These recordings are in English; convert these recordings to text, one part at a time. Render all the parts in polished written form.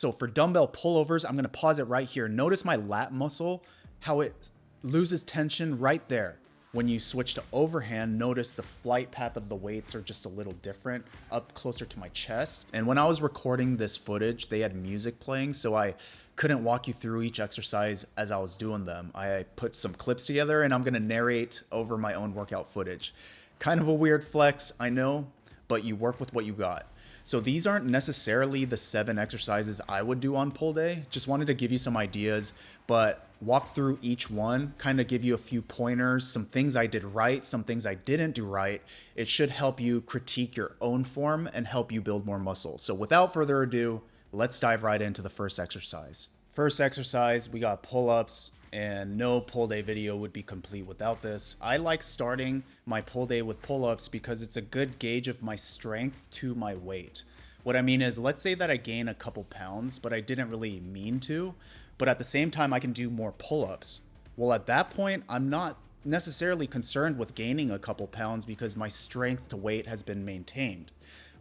So for dumbbell pullovers, I'm gonna pause it right here. Notice my lat muscle, how it loses tension right there. When you switch to overhand, notice the flight path of the weights are just a little different, up closer to my chest. And when I was recording this footage, they had music playing, so I couldn't walk you through each exercise as I was doing them. I put some clips together and I'm gonna narrate over my own workout footage. Kind of a weird flex, I know, but you work with what you got. So these aren't necessarily the 7 exercises I would do on pull day. Just wanted to give you some ideas, but walk through each one, kind of give you a few pointers, some things I did right, some things I didn't do right. It should help you critique your own form and help you build more muscle. So without further ado, let's dive right into the first exercise. First exercise, we got pull-ups, and no pull day video would be complete without this. I like starting my pull day with pull-ups because it's a good gauge of my strength to my weight. What I mean is, let's say that I gain a couple pounds, but I didn't really mean to, but at the same time I can do more pull-ups. Well, at that point, I'm not necessarily concerned with gaining a couple pounds because my strength to weight has been maintained.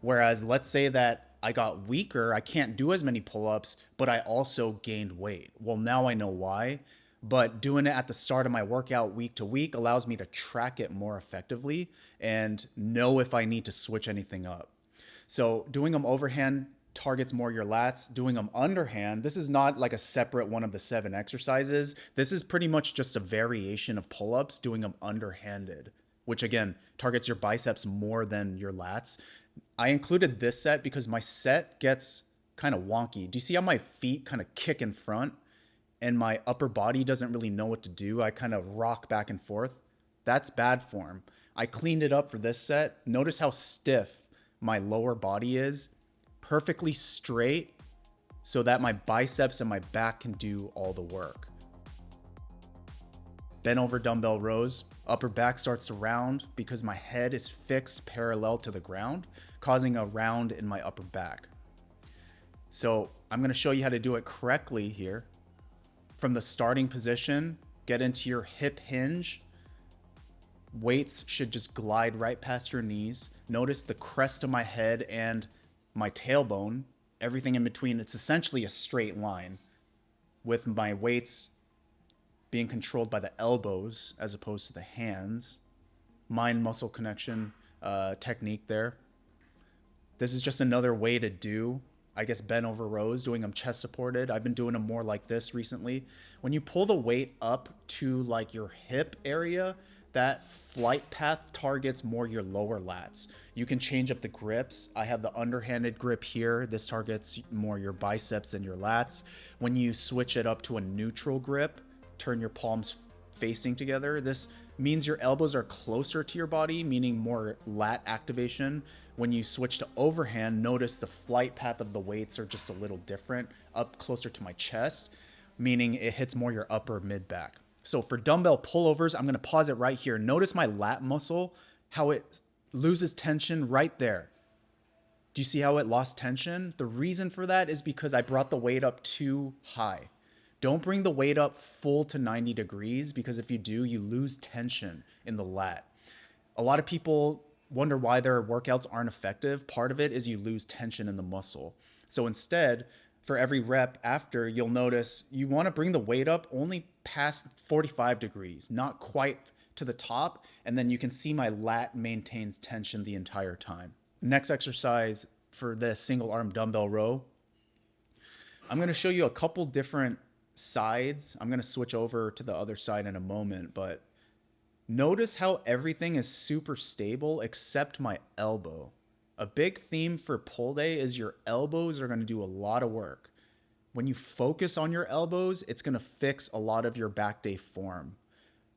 Whereas let's say that I got weaker, I can't do as many pull-ups, but I also gained weight. Well, now I know why. But doing it at the start of my workout week to week allows me to track it more effectively and know if I need to switch anything up. So doing them overhand targets more your lats. Doing them underhand, this is not like a separate one of the 7 exercises. This is pretty much just a variation of pull-ups, doing them underhanded, which again targets your biceps more than your lats. I included this set because my set gets kind of wonky. Do you see how my feet kind of kick in front? And my upper body doesn't really know what to do. I kind of rock back and forth. That's bad form. I cleaned it up for this set. Notice how stiff my lower body is. Perfectly straight so that my biceps and my back can do all the work. Bent over dumbbell rows. Upper back starts to round because my head is fixed parallel to the ground, causing a round in my upper back. So I'm going to show you how to do it correctly here. From the starting position, get into your hip hinge. Weights should just glide right past your knees. Notice the crest of my head and my tailbone, everything in between. It's essentially a straight line with my weights being controlled by the elbows as opposed to the hands. Mind muscle connection technique there. This is just another way to do, I guess, bent over rows, doing them chest supported. I've been doing them more like this recently. When you pull the weight up to like your hip area, that flight path targets more your lower lats. You can change up the grips. I have the underhanded grip here. This targets more your biceps and your lats. When you switch it up to a neutral grip, turn your palms facing together. This means your elbows are closer to your body, meaning more lat activation. When you switch to overhand, notice the flight path of the weights are just a little different, up closer to my chest, meaning it hits more your upper mid back. So for dumbbell pullovers, I'm gonna pause it right here. Notice my lat muscle, how it loses tension right there. Do you see how it lost tension? The reason for that is because I brought the weight up too high. Don't bring the weight up full to 90 degrees because if you do, you lose tension in the lat. A lot of people wonder why their workouts aren't effective. Part of it is you lose tension in the muscle. So instead, for every rep after, you'll notice you want to bring the weight up only past 45 degrees, not quite to the top. And then you can see my lat maintains tension the entire time. Next exercise for the single arm dumbbell row. I'm going to show you a couple different sides. I'm going to switch over to the other side in a moment, but notice how everything is super stable except my elbow. A big theme for pull day is your elbows are going to do a lot of work. When you focus on your elbows, it's going to fix a lot of your back day form.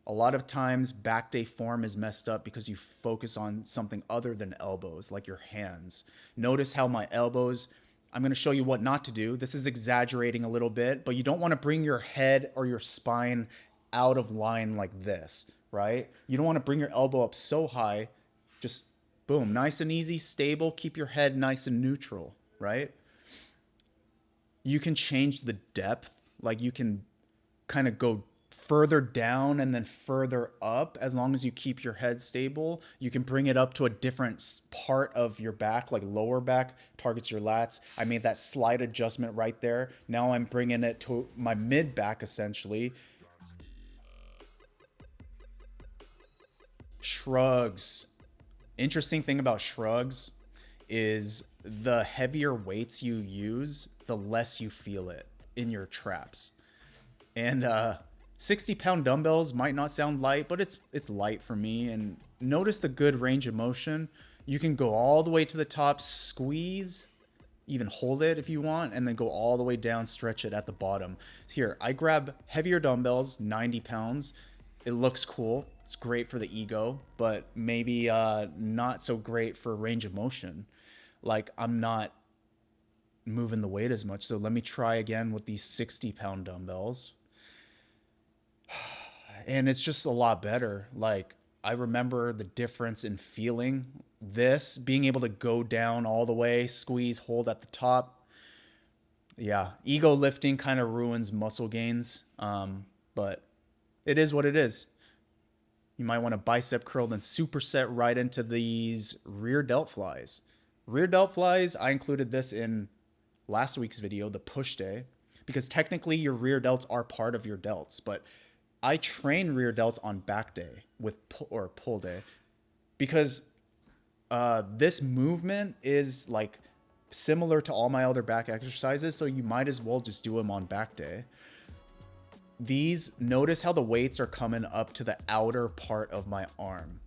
A lot of times back day form is messed up because you focus on something other than elbows, like your hands. Notice how my elbows, I'm going to show you what not to do. This is exaggerating a little bit, but you don't want to bring your head or your spine out of line like this, right? You don't want to bring your elbow up so high. Just boom, nice and easy, stable. Keep your head nice and neutral, right? You can change the depth. Like you can kind of go further down and then further up. As long as you keep your head stable, you can bring it up to a different part of your back, like lower back targets your lats. I made that slight adjustment right there. Now I'm bringing it to my mid back essentially. Shrugs. Interesting thing about shrugs is the heavier weights you use, the less you feel it in your traps. And 60-pound dumbbells might not sound light, but it's light for me. And notice the good range of motion. You can go all the way to the top, squeeze, even hold it if you want, and then go all the way down, stretch it at the bottom. Here, I grab heavier dumbbells, 90 pounds. It looks cool. It's great for the ego, but maybe not so great for range of motion. Like, I'm not moving the weight as much. So let me try again with these 60-pound dumbbells. And it's just a lot better. Like, I remember the difference in feeling this, being able to go down all the way, squeeze, hold at the top. Yeah, ego lifting kind of ruins muscle gains, but it is what it is. You might want to bicep curl and superset right into these rear delt flies. Rear delt flies, I included this in last week's video, the push day, because technically your rear delts are part of your delts, but I train rear delts on back day or pull day because this movement is like similar to all my other back exercises, so you might as well just do them on back day. These, notice how the weights are coming up to the outer part of my arm.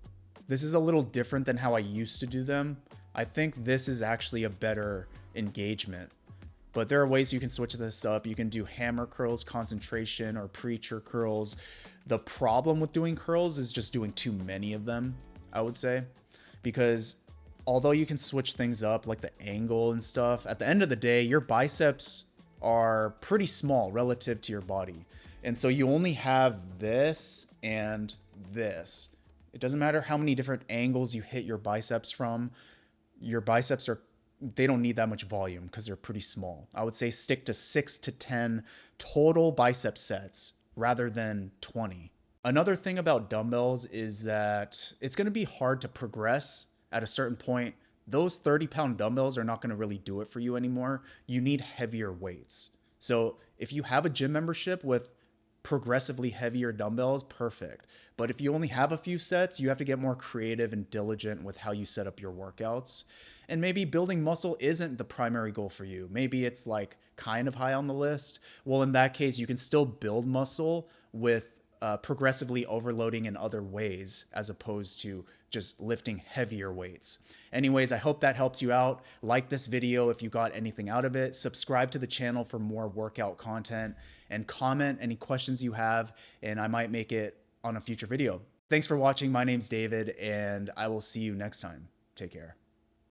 This is a little different than how I used to do them. I think this is actually a better engagement. But there are ways you can switch this up. You can do hammer curls, concentration, or preacher curls. The problem with doing curls is just doing too many of them, I would say. Because although you can switch things up, like the angle and stuff, at the end of the day, your biceps are pretty small relative to your body. And so you only have this and this. It doesn't matter how many different angles you hit your biceps from. Your biceps they don't need that much volume because they're pretty small. I would say stick to 6 to 10 total bicep sets rather than 20. Another thing about dumbbells is that it's going to be hard to progress at a certain point. Those 30-pound dumbbells are not going to really do it for you anymore. You need heavier weights. So if you have a gym membership with progressively heavier dumbbells, perfect. But if you only have a few sets, you have to get more creative and diligent with how you set up your workouts. And maybe building muscle isn't the primary goal for you. Maybe it's like kind of high on the list. Well, in that case, you can still build muscle with progressively overloading in other ways as opposed to just lifting heavier weights. Anyways, I hope that helps you out. Like this video if you got anything out of it. Subscribe to the channel for more workout content and comment any questions you have, and I might make it on a future video. Thanks for watching. My name's David, and I will see you next time. Take care.